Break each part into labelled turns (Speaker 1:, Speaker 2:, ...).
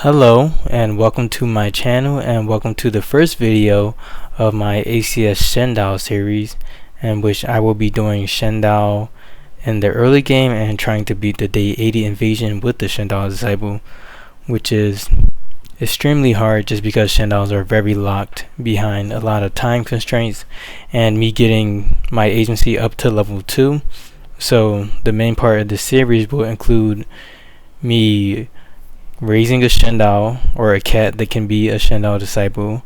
Speaker 1: Hello and welcome to my channel, and welcome to the first video of my ACS Shendao series, in which I will be doing Shendao in the early game and trying to beat the day 80 invasion with the Xiandao disciple, which is extremely hard just because Shendaos are very locked behind a lot of time constraints and me getting my agency up to level 2. So the main part of the series will include me raising a Shendao or a cat that can be a Shendao disciple,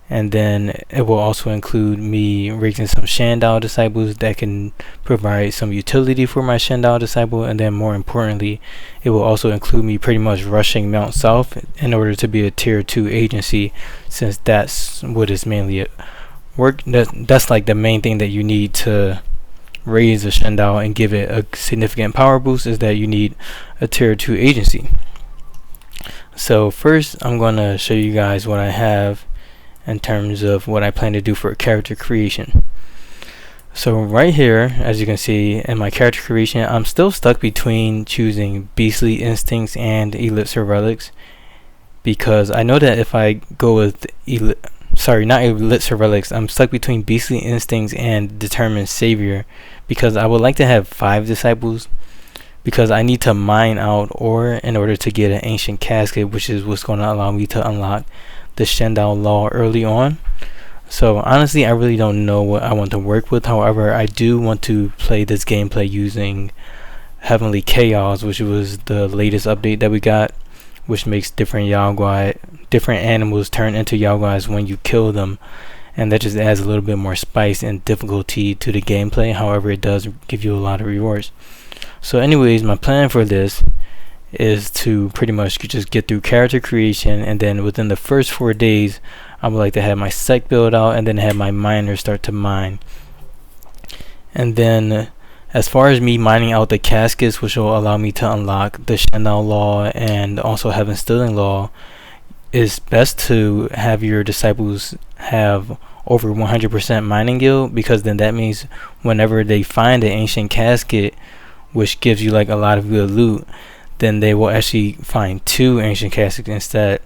Speaker 1: and then it will also include me raising some Shandao disciples that can provide some utility for my Shendao disciple, and then more importantly it will also include me pretty much rushing Mount South in order to be a tier 2 agency, since that's what is mainly that's like the main thing that you need to raise a Shendao and give it a significant power boost, is that you need a tier 2 agency. So first I'm going to show you guys what I have in terms of what I plan to do for character creation. So right here, as you can see in my character creation, I'm still stuck between choosing Beastly Instincts and Elixir Relics, because I know that if I go with not Elixir Relics, I'm stuck between Beastly Instincts and Determined Savior, because I would like to have 5 disciples, because I need to mine out ore in order to get an ancient casket, which is what's going to allow me to unlock the Xiandao law early on. So honestly, I really don't know what I want to work with. However, I do want to play this gameplay using Heavenly Chaos, which was the latest update that we got, which makes different animals turn into Yaoguis when you kill them, and that just adds a little bit more spice and difficulty to the gameplay. However, it does give you a lot of rewards. So anyways, my plan for this is to pretty much just get through character creation, and then within the first 4 days I would like to have my sect build out, and then have my miners start to mine. And then as far as me mining out the caskets, which will allow me to unlock the Xiandao law and also Heaven Stealing law, it's best to have your disciples have over 100% mining guild, because then that means whenever they find an ancient casket, which gives you like a lot of good loot, then they will actually find 2 ancient caskets instead.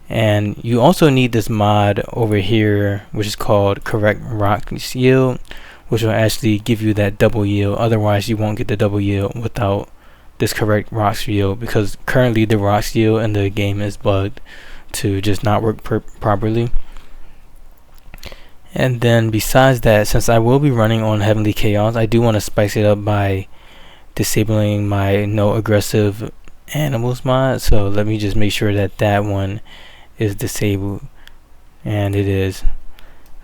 Speaker 1: And you also need this mod over here, which is called Correct Rocks Yield, which will actually give you that double yield. Otherwise you won't get the double yield without this Correct Rocks Yield, because currently the Rocks Yield in the game is bugged to just not work properly. And then besides that, since I will be running on Heavenly Chaos, I do want to spice it up by disabling my no aggressive animals mod. So let me just make sure that that one is disabled, and it is.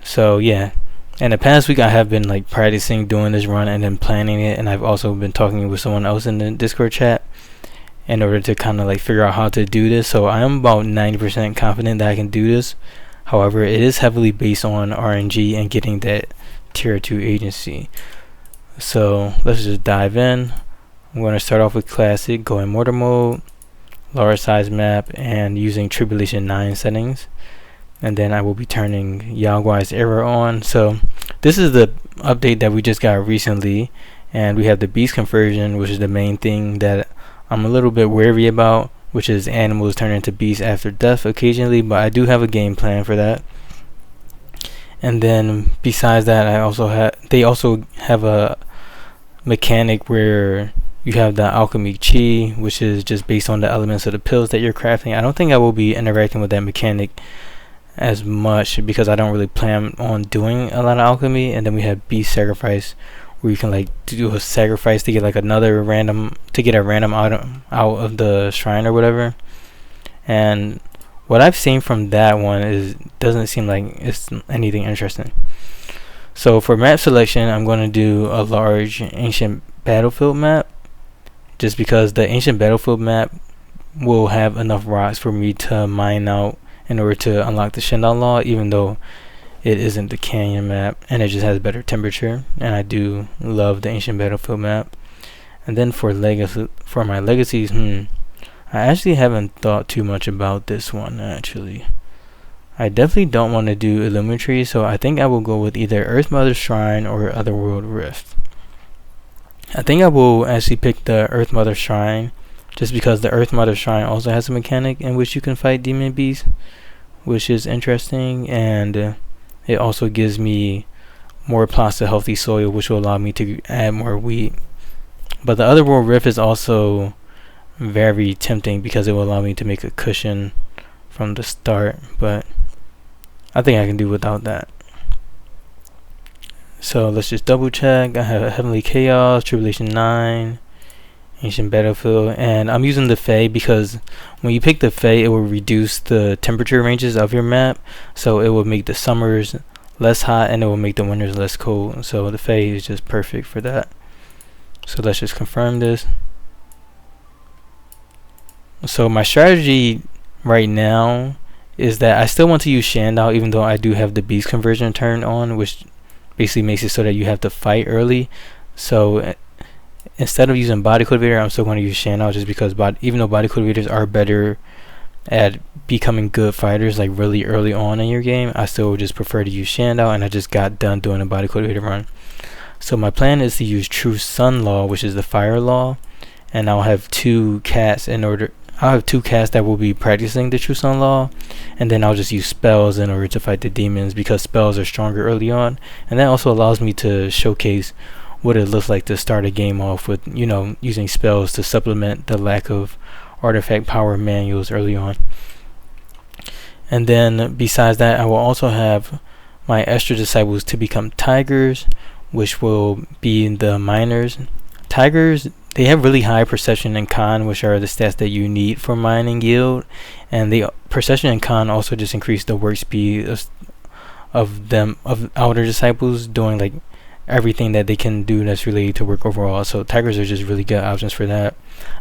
Speaker 1: So yeah, in the past week I have been like practicing doing this run and then planning it, and I've also been talking with someone else in the Discord chat in order to kind of like figure out how to do this. So I am about 90% confident that I can do this. However, it is heavily based on RNG and getting that tier 2 agency. So let's just dive in. I'm going to start off with classic, go in mortar mode, large size map, and using Tribulation 9 settings. And then I will be turning Yaogui's error on. So this is the update that we just got recently, and we have the beast conversion, which is the main thing that I'm a little bit wary about, which is animals turn into beasts after death occasionally, but I do have a game plan for that. And then besides that, they also have a mechanic where you have the alchemy chi, which is just based on the elements of the pills that you're crafting. I don't think I will be interacting with that mechanic as much, because I don't really plan on doing a lot of alchemy. And then we have beast sacrifice, where you can like do a sacrifice to get like a random item out of the shrine or whatever. And what I've seen from that one doesn't seem like it's anything interesting. So for map selection, I'm going to do a large ancient battlefield map, just because the ancient battlefield map will have enough rocks for me to mine out in order to unlock the Xiandao law, even though it isn't the canyon map and it just has better temperature, and I do love the ancient battlefield map. And then for my legacies, I actually haven't thought too much about this one. Actually, I definitely don't want to do Illuminatory, so I think I will go with either Earth Mother Shrine or Otherworld Rift. I think I will actually pick the Earth Mother Shrine, just because the Earth Mother Shrine also has a mechanic in which you can fight demon beasts, which is interesting, and it also gives me more plots of healthy soil, which will allow me to add more wheat. But the Otherworld Rift is also very tempting because it will allow me to make a cushion from the start, but I think I can do without that. So let's just double check. I have Heavenly Chaos, Tribulation 9, Ancient Battlefield, and I'm using the Fae because when you pick the Fae, it will reduce the temperature ranges of your map, so it will make the summers less hot and it will make the winters less cold. So the Fae is just perfect for that. So let's just confirm this. So my strategy right now is that I still want to use Shendao, even though I do have the beast conversion turned on, which basically makes it so that you have to fight early. So instead of using body cultivator, I'm still going to use Shendao, just because even though body cultivators are better at becoming good fighters like really early on in your game, I still just prefer to use Shendao, and I just got done doing a body cultivator run. So my plan is to use True Sun Law, which is the fire law, and I'll have two cats that will be practicing the True Sun Law, and then I'll just use spells in order to fight the demons, because spells are stronger early on, and that also allows me to showcase what it looks like to start a game off with, you know, using spells to supplement the lack of artifact power manuals early on. And then besides that, I will also have my extra disciples to become tigers, which will be the miners. Tigers, they have really high perception and con, which are the stats that you need for mining yield, and the perception and con also just increase the work speed of outer disciples doing like everything that they can do that's related to work overall. So tigers are just really good options for that.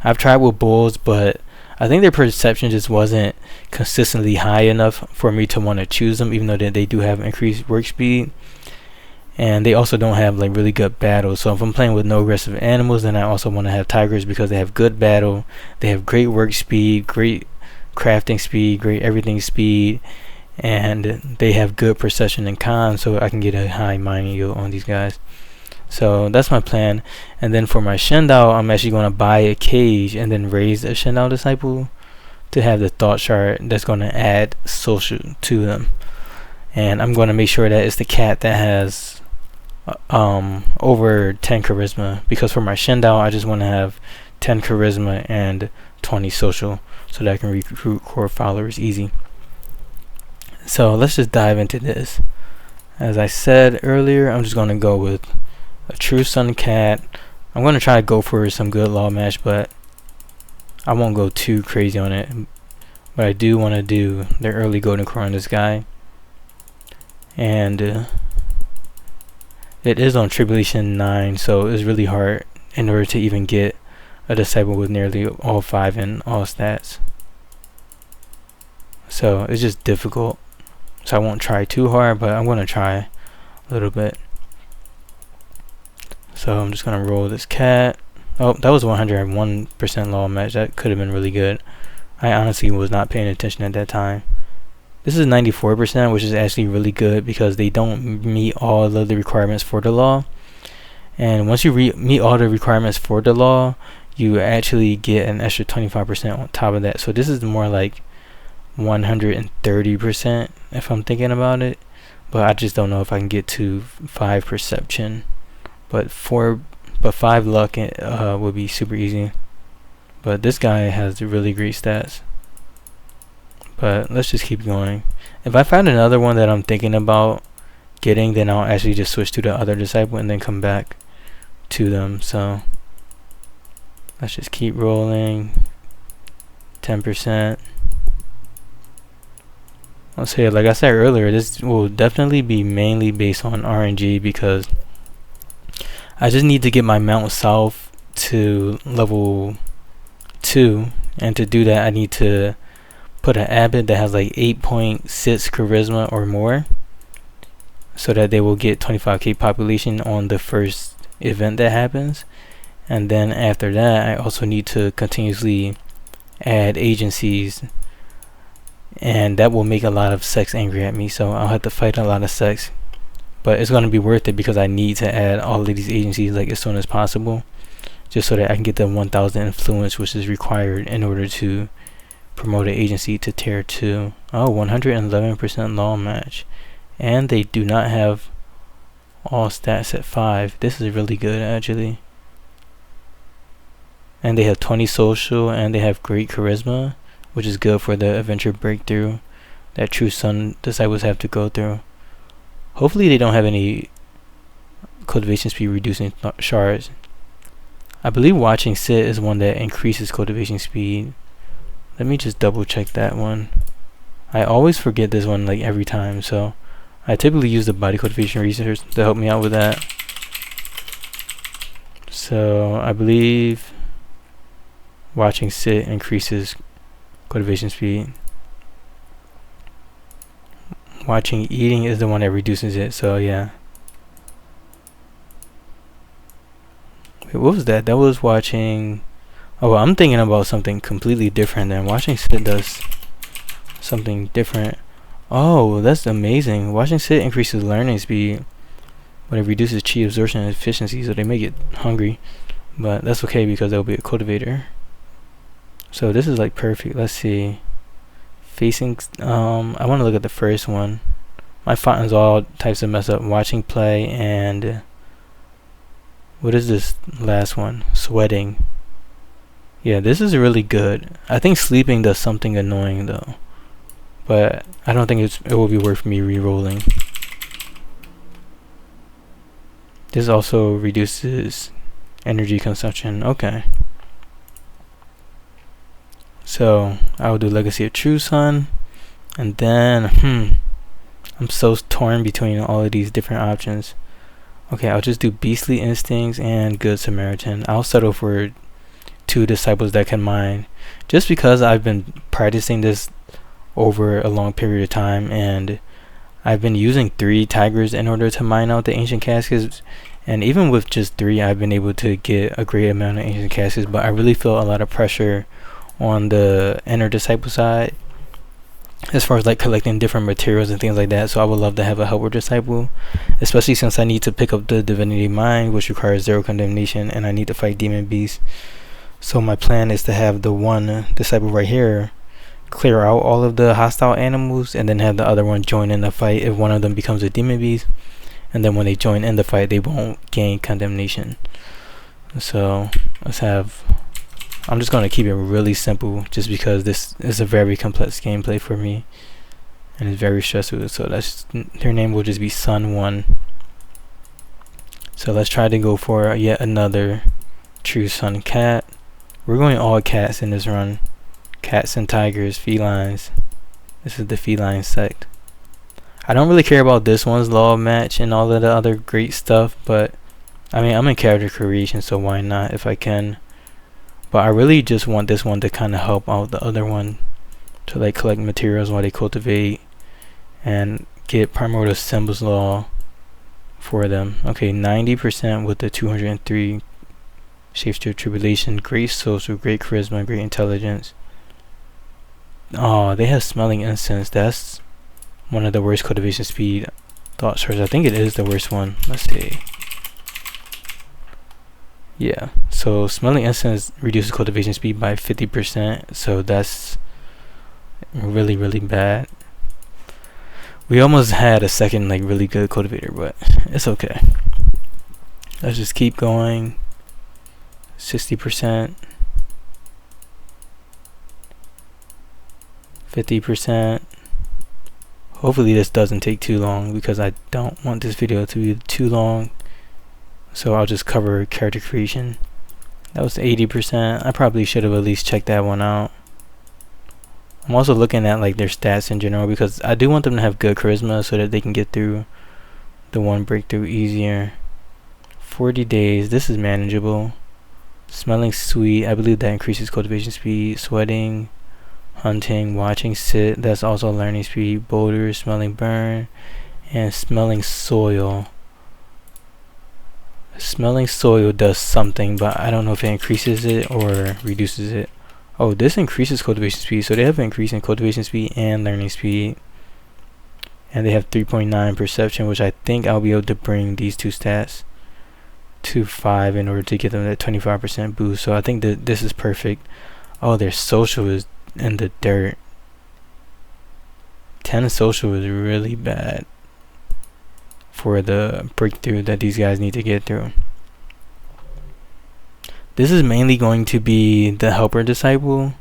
Speaker 1: I've tried with bulls, but I think their perception just wasn't consistently high enough for me to want to choose them, even though they do have increased work speed. And they also don't have like really good battle. So if I'm playing with no aggressive animals, then I also want to have tigers, because they have good battle, they have great work speed, great crafting speed, great everything speed, and they have good perception and con, so I can get a high mining yield on these guys. So that's my plan. And then for my Shendao, I'm actually going to buy a cage and then raise a Shendao disciple to have the thought shard that's going to add social to them. And I'm going to make sure that it's the cat that has over 10 charisma, because for my Shendao I just want to have 10 charisma and 20 social, so that I can recruit core followers easy. So let's just dive into this. As I said earlier, I'm just going to go with a True Sun cat. I'm going to try to go for some good law match, but I won't go too crazy on it. But I do want to do the early golden core on this guy, and it is on Tribulation 9, so it's really hard in order to even get a disciple with nearly all 5 in all stats. So it's just difficult. So I won't try too hard, but I'm going to try a little bit. So I'm just going to roll this cat. Oh, that was 101% law match. That could have been really good. I honestly was not paying attention at that time. This is 94%, which is actually really good because they don't meet all of the requirements for the law. And once you meet all the requirements for the law, you actually get an extra 25% on top of that. So this is more like 130% if I'm thinking about it, but I just don't know if I can get to 5 perception. But 5 luck would be super easy. But this guy has really great stats. But let's just keep going. If I find another one that I'm thinking about getting, then I'll actually just switch to the other disciple and then come back to them. So let's just keep rolling. 10%. I'll say, like I said earlier, this will definitely be mainly based on RNG, because I just need to get my Mount South to level 2, and to do that I need to put an abbot that has like 8.6 charisma or more, so that they will get 25k population on the first event that happens. And then after that, I also need to continuously add agencies, and that will make a lot of sex angry at me, so I'll have to fight a lot of sex, but it's going to be worth it because I need to add all of these agencies like as soon as possible. just so that I can get the 1000 influence, which is required in order to promote an agency to tier 2. Oh, 111% law match. And they do not have all stats at 5. This is really good, actually. And they have 20 social, and they have great charisma, which is good for the adventure breakthrough that True Sun disciples have to go through. Hopefully they don't have any cultivation speed reducing shards. I believe watching sit is one that increases cultivation speed. Let me just double check that one. I always forget this one like every time, so I typically use the body cultivation research to help me out with that. So I believe watching sit increases cultivation speed. Watching eating is the one that reduces it, so yeah. Wait, what was that? That was watching... Oh, well, I'm thinking about something completely different than watching sit does something different. Oh, that's amazing. Watching sit increases learning speed, but it reduces chi absorption and efficiency, so they may get hungry. But that's okay because they'll be a cultivator. So this is like perfect. Let's see. Facing, I want to look at the first one. My fountain's all types of mess up. Watching play and what is this last one? Sweating. Yeah, this is really good. I think sleeping does something annoying though, but I don't think it will be worth me re-rolling. This also reduces energy consumption. Okay. So I will do Legacy of True Sun, and then I'm so torn between all of these different options. Okay, I'll just do Beastly Instincts and Good Samaritan. I'll settle for 2 disciples that can mine, just because I've been practicing this over a long period of time, and I've been using 3 tigers in order to mine out the ancient caskets, and even with just 3 I've been able to get a great amount of ancient caskets. But I really feel a lot of pressure on the inner disciple side as far as like collecting different materials and things like that, so I would love to have a helper disciple, especially since I need to pick up the divinity mind, which requires 0 condemnation, and I need to fight demon beasts. So my plan is to have the one disciple right here clear out all of the hostile animals, and then have the other one join in the fight if one of them becomes a demon beast, and then when they join in the fight they won't gain condemnation. So let's have, I'm just going to keep it really simple just because this is a very complex gameplay for me and it's very stressful. So that's, their name will just be Sun 1. So let's try to go for yet another True Sun cat. We're going all cats in this run. Cats and tigers, felines. This is the feline sect. I don't really care about this one's law match and all of the other great stuff, but I mean, I'm in character creation, so why not if I can. But I really just want this one to kind of help out the other one to like collect materials while they cultivate and get primordial symbols law for them. Okay, 90% with the 203 shapeshifter tribulation, great social, great charisma, great intelligence. Oh, they have smelling incense. That's one of the worst cultivation speed thought shards. I think it is the worst one. Let's see. Yeah, so smelling incense reduces cultivation speed by 50%, so that's really, really bad. We almost had a second like really good cultivator, but it's okay. Let's just keep going. 60%, 50%. Hopefully this doesn't take too long because I don't want this video to be too long. So I'll just cover character creation. That was 80%. I probably should have at least checked that one out. I'm also looking at like their stats in general because I do want them to have good charisma so that they can get through the one breakthrough easier. 40 days. This is manageable. Smelling sweet. I believe that increases cultivation speed. Sweating, hunting, watching sit. That's also learning speed. Boulder, smelling burn, and smelling soil. Smelling soil does something, but I don't know if it increases it or reduces it. Oh, this increases cultivation speed, so they have an increase in cultivation speed and learning speed. And they have 3.9 perception, which I think I'll be able to bring these 2 stats to 5 in order to get them that 25% boost. So I think that this is perfect. Oh, their social is in the dirt. 10 social is really bad for the breakthrough that these guys need to get through. This is mainly going to be the helper disciple.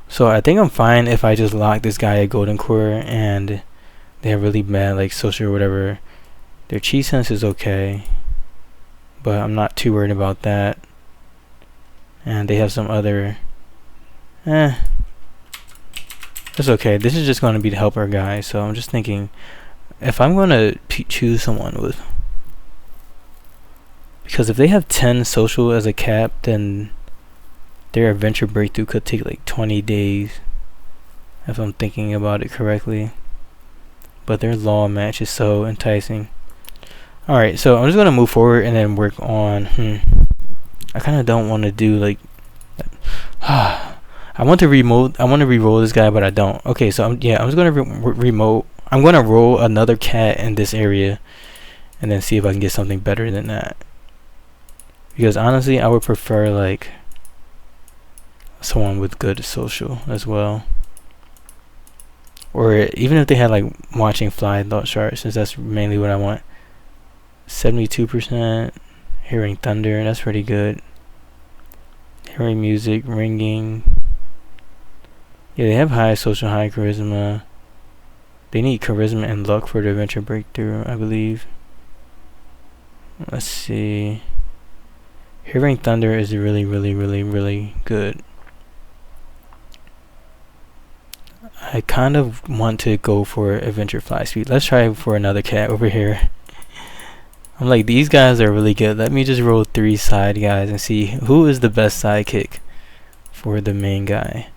Speaker 1: So I think I'm fine if I just lock this guy at golden core and they have really bad like social or whatever. Their chi sense is okay, but I'm not too worried about that. And they have some other it's okay. This is just going to be the helper guy. So I'm just thinking, if I'm going to choose someone with, because if they have 10 social as a cap, then their adventure breakthrough could take like 20 days, if I'm thinking about it correctly. But their law match is so enticing. Alright, so I'm just going to move forward and then work on, I kind of don't want to do like, I want to re-roll this guy, but I don't. Okay, so I'm just going to remote. I'm going to roll another cat in this area and then see if I can get something better than that. Because honestly, I would prefer like someone with good social as well. Or even if they had like watching fly thought shards, since that's mainly what I want. 72% hearing thunder, that's pretty good. Hearing music, ringing. Yeah, they have high social, high charisma. They need charisma and luck for the adventure breakthrough, I believe. Let's see. Hearing thunder is really, really, really, really good. I kind of want to go for adventure fly speed. Let's try for another cat over here. I'm like, these guys are really good. Let me just roll 3 side guys and see who is the best sidekick for the main guy.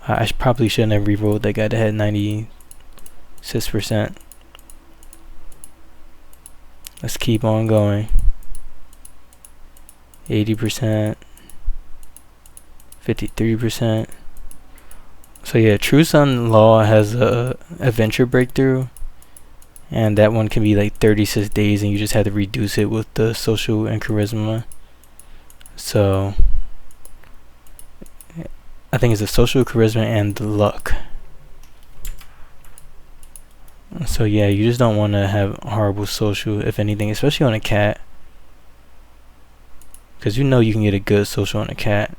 Speaker 1: I probably shouldn't have re-rolled that guy that had 96%. Let's keep on going. 80%. 53%. So yeah, True Sun Law has a adventure breakthrough. And that one can be like 36 days and you just have to reduce it with the social and charisma. So I think it's the social, charisma, and the luck. So yeah, you just don't want to have horrible social, if anything, especially on a cat. Because you know you can get a good social on a cat.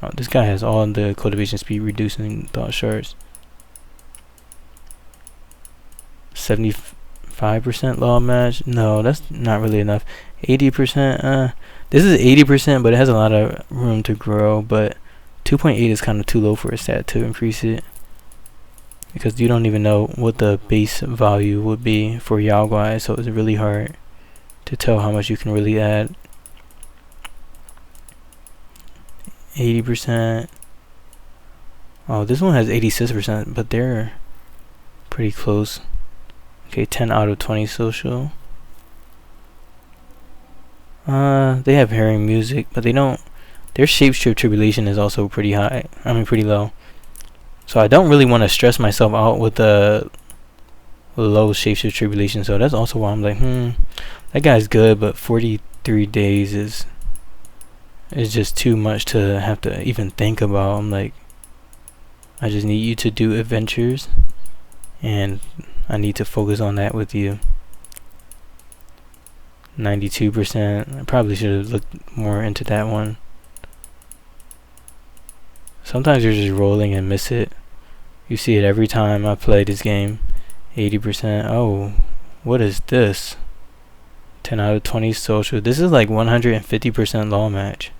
Speaker 1: Oh, this guy has all the cultivation speed reducing thought shards. 75% law match. No, that's not really enough. 80%. This is 80%, but it has a lot of room to grow. But 2.8 is kind of too low for a stat to increase it, because you don't even know what the base value would be for Yaogui, so it's really hard to tell how much you can really add. 80%. Oh, this one has 86%, but they're pretty close. Okay, 10 out of 20 social. They have hearing music, but they don't. Their shapeshift tribulation is also pretty high. I mean, pretty low. So I don't really want to stress myself out with the low shapeshift tribulation. So that's also why I'm like, that guy's good, but 43 days is just too much to have to even think about. I'm like, I just need you to do adventures, and I need to focus on that with you. 92%. I probably should have looked more into that one. Sometimes you're just rolling and miss it. You see it every time I play this game. 80%. Oh, what is this? 10 out of 20 social. This is like 150% law match.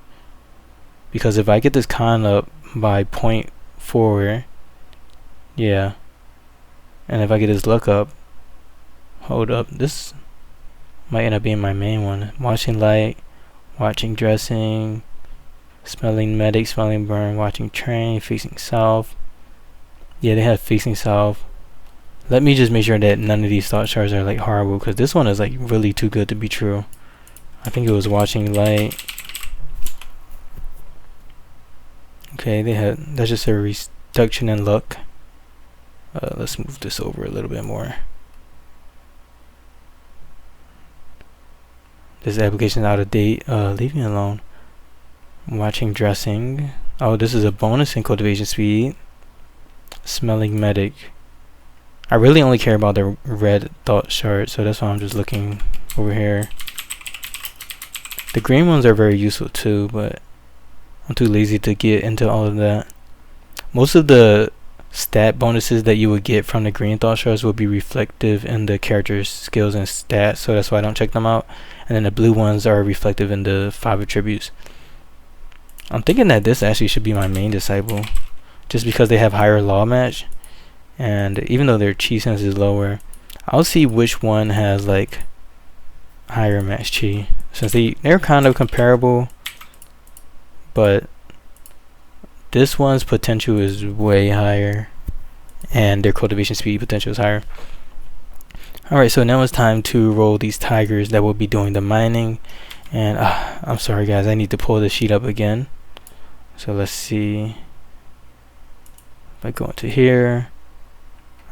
Speaker 1: Because if I get this con up by 0.4, yeah. And if I get this luck up, hold up, this might end up being my main one. Watching light, watching dressing, smelling medic, smelling burn, watching train, facing south. Yeah, they have facing south. Let me just make sure that none of these thought shards are like horrible, because this one is like really too good to be true. I think it was watching light. Okay, that's just a reduction in luck. Let's move this over a little bit more. This application is out of date. Leave me alone. Watching dressing. Oh, this is a bonus in cultivation speed. Smelling medic. I really only care about the red thought shard, so that's why I'm just looking over here. The green ones are very useful too, but I'm too lazy to get into all of that. Most of the stat bonuses that you would get from the green thought shards will be reflective in the character's skills and stats, so that's why I don't check them out. And then the blue ones are reflective in the 5 attributes. I'm thinking that this actually should be my main disciple, just because they have higher law match, and even though their chi sense is lower, I'll see which one has like higher match chi, since they're kind of comparable, but this one's potential is way higher and their cultivation speed potential is higher. Alright, so now it's time to roll these tigers that will be doing the mining. And I'm sorry guys, I need to pull the sheet up again. So let's see. If I go into here,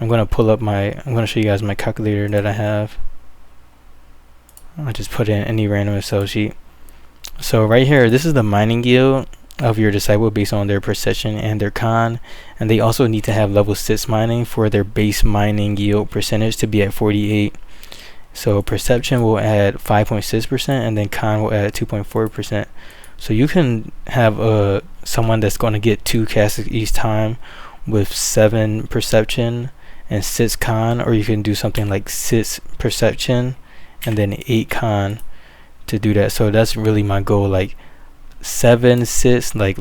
Speaker 1: I'm going to show you guys my calculator that I have. I'll just put in any random Excel sheet. So right here, this is the mining yield of your disciple based on their perception and their con, and they also need to have level 6 mining for their base mining yield percentage to be at 48. So perception will add 5.6% and then con will add 2.4%. So you can have someone that's going to get 2 caskets each time with 7 perception and 6 con, or you can do something like 6 perception and then 8 con to do that. So that's really my goal, like 7, 6, like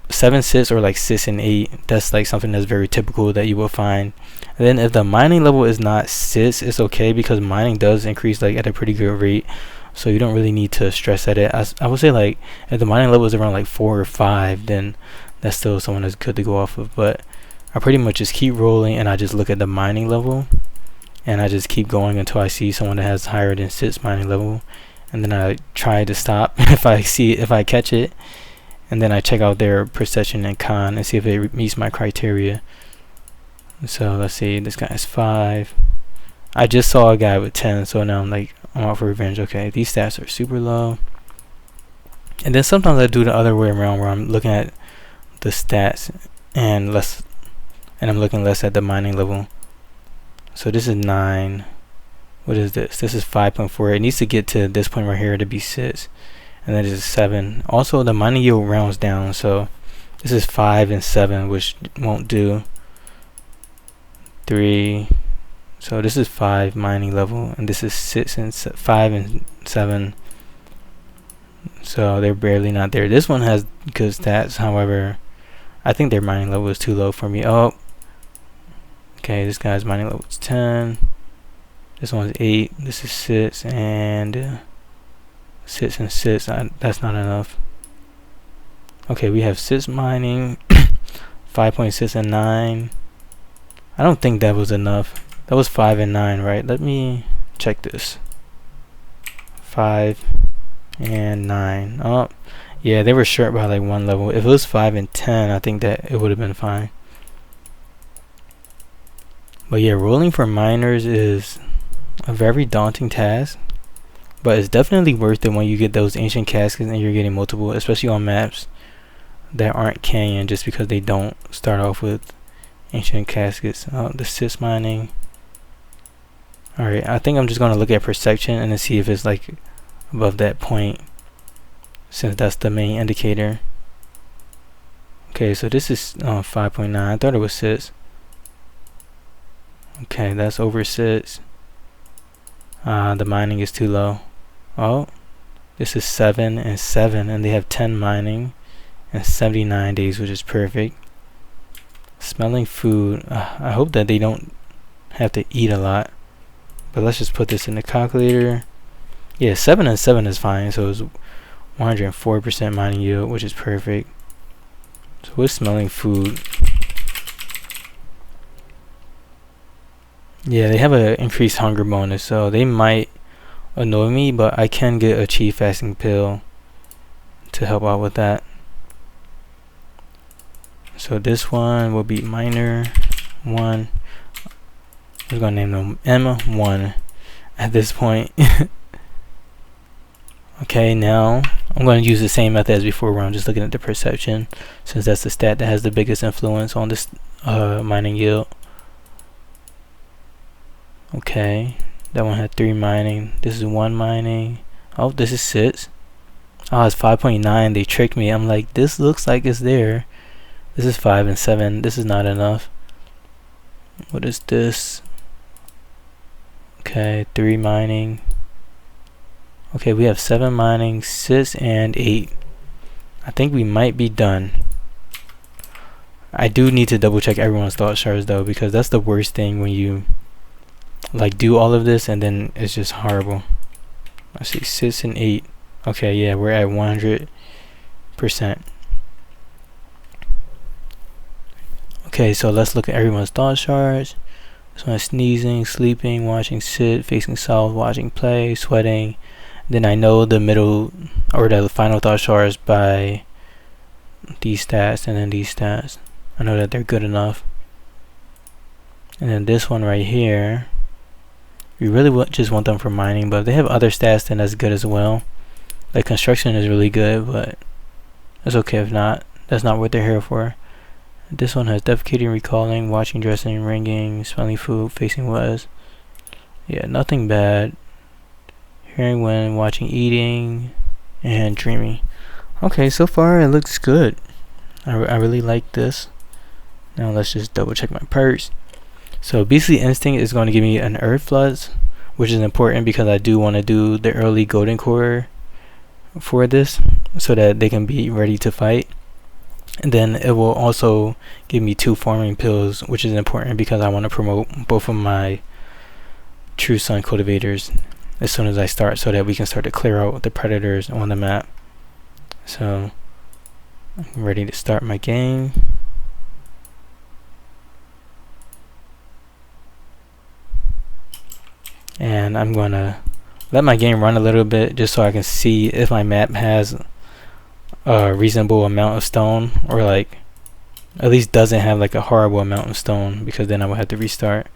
Speaker 1: 7, 6, or like 6 and 8. That's like something that's very typical that you will find. And then if the mining level is not 6, it's okay, because mining does increase like at a pretty good rate, so you don't really need to stress at it. I would say like if the mining level is around like 4 or 5, then that's still someone that's good to go off of. But I pretty much just keep rolling and I just look at the mining level and I just keep going until I see someone that has higher than 6 mining level, and then I try to stop if I catch it, and then I check out their perception and con and see if it meets my criteria. So let's see, this guy is 5. I just saw a guy with 10, so now I'm out for revenge. Okay, these stats are super low. And then sometimes I do the other way around, where I'm looking at the stats and I'm looking less at the mining level. So this is 9. What is this? This is 5.4. It needs to get to this point right here to be 6, and then this is 7. Also, the mining yield rounds down, so this is 5 and 7, which won't do. 3. So this is 5 mining level, and this is 6 and 5 and 7. So they're barely not there. This one has good stats, however, I think their mining level is too low for me. Oh, okay, this guy's mining level is 10. This one's 8. This is 6 and 6 and 6. That's not enough. Okay, we have 6 mining, 5.6 and 9. I don't think that was enough. That was 5 and 9, right? Let me check this. 5 and 9. Oh, yeah, they were short by like 1 level. If it was 5 and 10, I think that it would have been fine. But yeah, rolling for miners is a very daunting task, but it's definitely worth it when you get those ancient caskets and you're getting multiple, especially on maps that aren't canyon, just because they don't start off with ancient caskets. The 6 mining. Alright, I think I'm just going to look at perception and then see if it's like above that point, since that's the main indicator. Okay, so this is 5.9. I thought it was 6. Okay, that's over 6. The mining is too low. Oh, this is 7 and 7, and they have 10 mining and 79 days, which is perfect. Smelling food. I hope that they don't have to eat a lot, but let's just put this in the calculator. Yeah, 7 and 7 is fine, so it's 104% mining yield, which is perfect. So we're smelling food. Yeah, they have an increased hunger bonus, so they might annoy me, but I can get a chi fasting pill to help out with that. So this one will be miner 1. I'm gonna name them M1 at this point. Okay, now I'm going to use the same method as before, where I'm just looking at the perception, since that's the stat that has the biggest influence on this mining yield. Okay, that one had 3 mining. This is 1 mining. Oh, this is 6. Oh, it's 5.9. They tricked me. I'm like, this looks like it's there. This is 5 and 7. This is not enough. What is this? Okay, 3 mining. Okay, we have 7 mining, 6 and 8. I think we might be done. I do need to double check everyone's thought shards though, because that's the worst thing when you like do all of this and then it's just horrible. I see 6 and 8. Okay, yeah, we're at 100%. Okay, so let's look at everyone's thought shards. This one is sneezing, sleeping, watching sit, facing south, watching play, sweating. Then I know the middle or the final thought shards by these stats and then these stats. I know that they're good enough. And then this one right here, we really just want them for mining, but if they have other stats, then that's good as well. Like construction is really good, but that's okay if not. That's not what they're here for. This one has defecating, recalling, watching, dressing, ringing, smelling food, facing was. Yeah, nothing bad. Hearing when, watching, eating, and dreaming. Okay, so far it looks good. I really like this. Now let's just double check my perks. So Beastly Instinct is going to give me an Earth Floods, which is important because I do want to do the early Golden Core for this, so that they can be ready to fight. And then it will also give me 2 farming pills, which is important because I want to promote both of my True Sun cultivators as soon as I start, so that we can start to clear out the predators on the map. So I'm ready to start my game. And I'm gonna let my game run a little bit just so I can see if my map has a reasonable amount of stone, or like at least doesn't have like a horrible amount of stone, because then I would have to restart.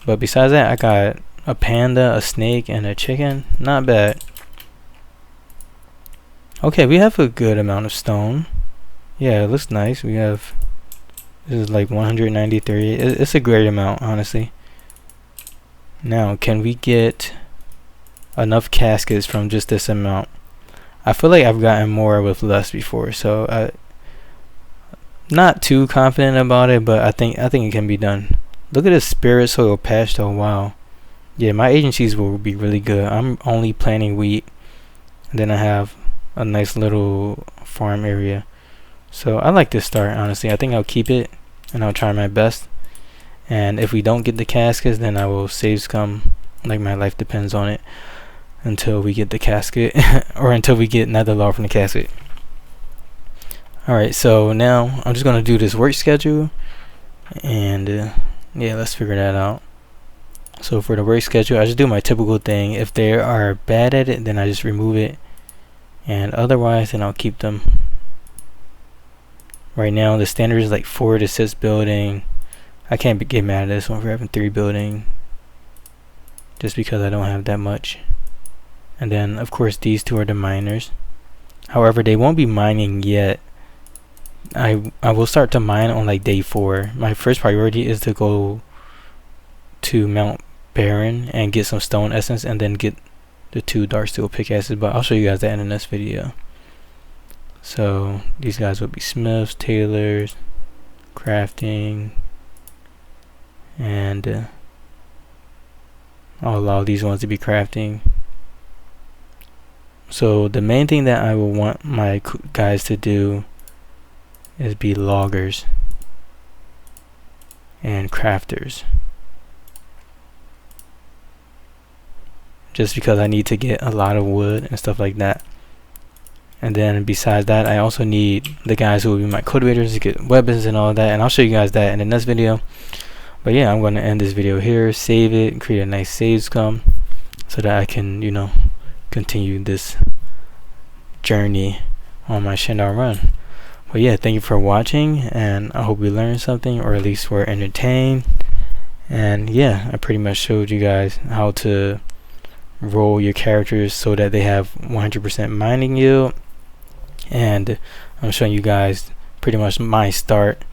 Speaker 1: But besides that, I got a panda, a snake, and a chicken. Not bad. Okay, we have a good amount of stone. Yeah, it looks nice. We have, this is like 193. It's a great amount, honestly. Now, can we get enough caskets from just this amount? I feel like I've gotten more with less before, so not too confident about it, but I think it can be done. Look at this spirit soil patch though. Wow. Yeah, my agencies will be really good. I'm only planting wheat, and then I have a nice little farm area. So I like this start, honestly. I think I'll keep it and I'll try my best. And if we don't get the caskets, then I will save scum, like my life depends on it, until we get the casket or until we get nether log from the casket. Alright, so now I'm just gonna do this work schedule, and yeah, let's figure that out. So for the work schedule, I just do my typical thing. If they are bad at it, then I just remove it, and otherwise then I'll keep them. Right now the standard is like 4 to 6 building. I can't get mad at this one for having 3 building, just because I don't have that much. And then of course these 2 are the miners. However, they won't be mining yet. I will start to mine on like day 4. My first priority is to go to Mount Barren and get some stone essence, and then get the 2 dark steel pickaxes, but I'll show you guys that in the next video. So these guys will be smiths, tailors, crafting, and I'll allow these ones to be crafting. So the main thing that I will want my guys to do is be loggers and crafters, just because I need to get a lot of wood and stuff like that. And then besides that, I also need the guys who will be my cultivators to get weapons and all that, and I'll show you guys that in the next video. But yeah, I'm going to end this video here, save it, and create a nice save scum, so that I can, you know, continue this journey on my Xiandao run. But yeah, thank you for watching, and I hope you learned something, or at least were entertained. And yeah, I pretty much showed you guys how to roll your characters so that they have 100% mining yield. And I'm showing you guys pretty much my start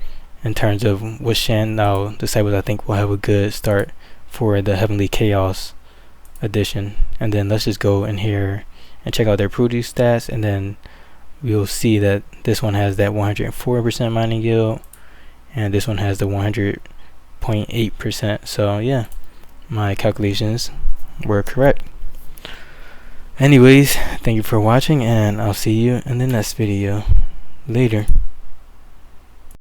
Speaker 1: in terms of what Shendao disciples I think will have a good start for the Heavenly Chaos edition. And then let's just go in here and check out their produce stats, and then we'll see that this one has that 104% mining yield, and this one has the 100.8%. So yeah, my calculations were correct. Anyways, thank you for watching, and I'll see you in the next video. Later.